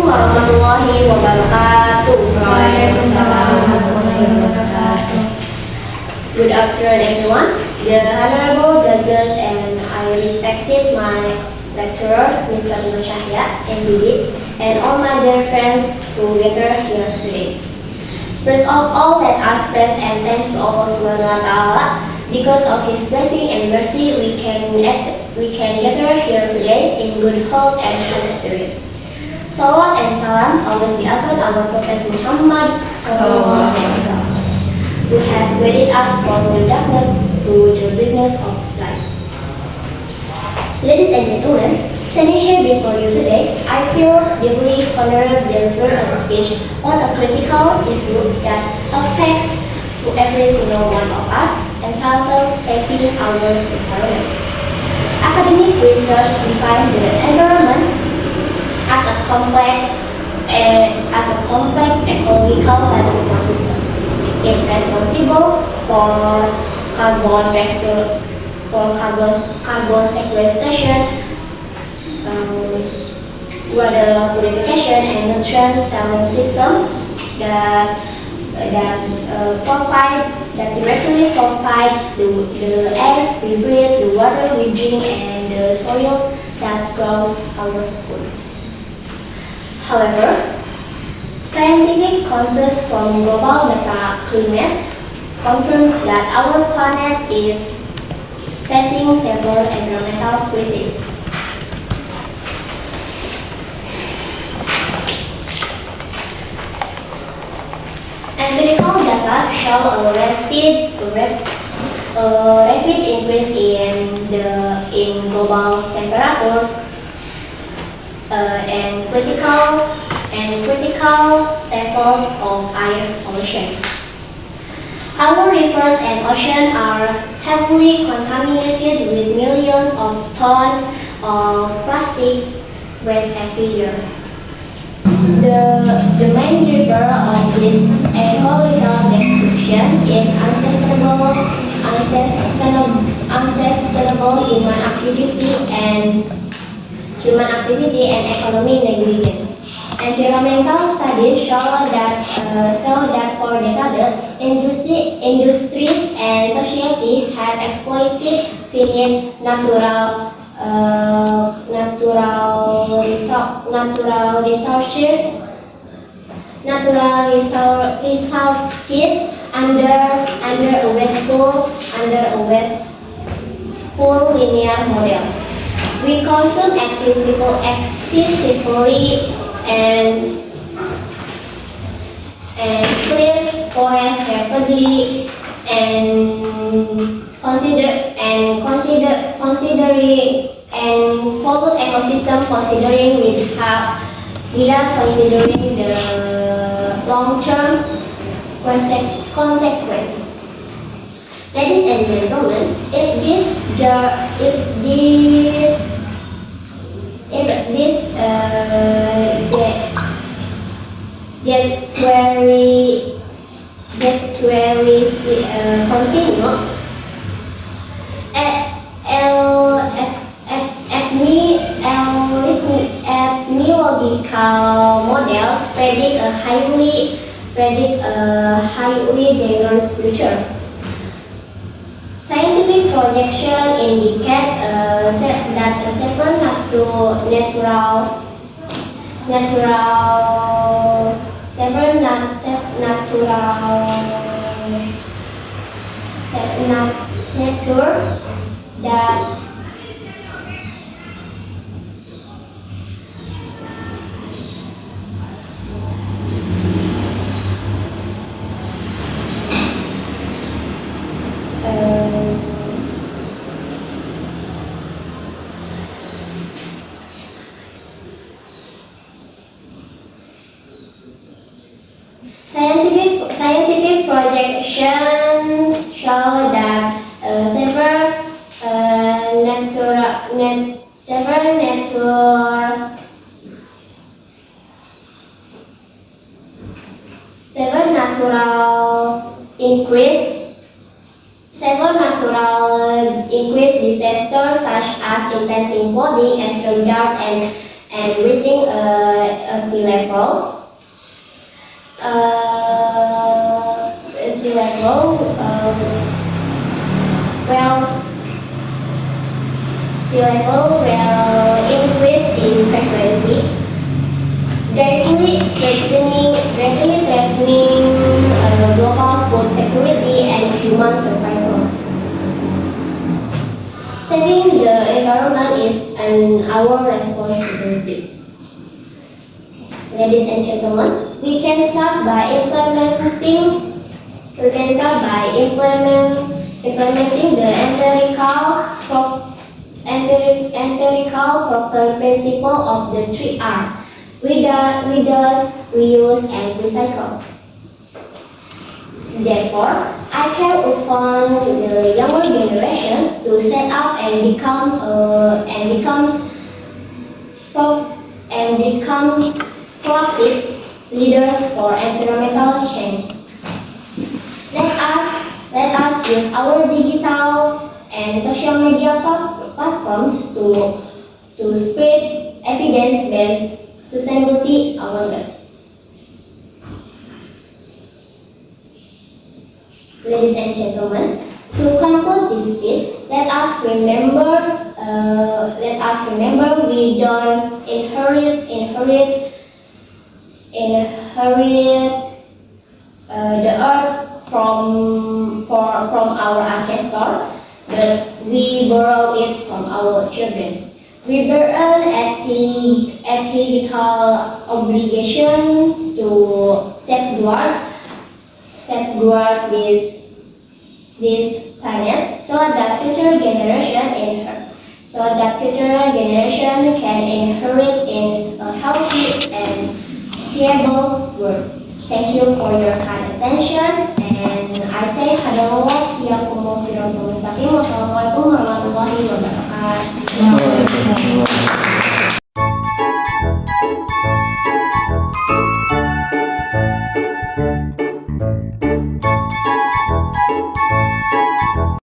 warahmatullahi wabarakatuh. Waalaikumsalam warahmatullahi wabarakatuh. Good afternoon, everyone. The honorable judges and I respected my lecturer, Mr. Nur Cahya, MBD, and all my dear friends who gather here today. First of all, let us praise and thanks to Allah Subhanahu wa Taala. Because of His blessing and mercy, we can gather here today in good health and high spirit. Salawat and salam always be upon our Prophet Muhammad Sallallahu Alaihi Wasallam, who has guided us from the darkness to the brightness of light. Ladies and gentlemen, standing here before you today, I feel deeply honored to deliver a speech on a critical issue that affects every single one of us, entitled Saving Our Environment. Academic research defines the environment as a complex ecological life support system. It is responsible for carbon sequestration, water purification, and nutrient cycling system that directly provide the air we breathe, the water we drink, and the soil that grows our food. However, scientific consensus from global data climate confirms that our planet is facing several environmental crises. Empirical data show a rapid increase in global temperatures and critical levels of air pollution. Our rivers and oceans are heavily contaminated with millions of tons of plastic waste every year. The main driver of this ecological destruction is unsustainable human activity and economic negligence. Environmental studies show that for decades, industries and society have exploited finite natural resources under a wasteful linear model. We consume excessively and clear forests rapidly and pollute ecosystem without considering the long-term consequence. Ladies and gentlemen, if just where we continue epidemiological models predict a highly dangerous future. Scientific projections indicate that a severe nature that scientific projections show that severe natural increase disasters such as intense flooding, extreme drought, and reaching sea levels. Sea level sea level will increase in frequency, directly threatening global food security and human survival. Saving the environment is our responsibility. Ladies and gentlemen, we can start by implementing the empirical proper principle of the 3R: reduce, reuse, and recycle. Therefore, I can urge the younger generation to set up and becomes proactive leaders for environmental change. Let us use our digital and social media platforms to spread evidence-based sustainability awareness. Ladies and gentlemen, to conclude this speech, let us remember we don't inherit the earth from our ancestors, but we borrow it from our children. We bear an ethical obligation to safeguard this planet so that future generation can inherit in a healthy and viable world. Thank you for your kind attention, and I say Wassalamualaikum warahmatullahi wabarakatuh.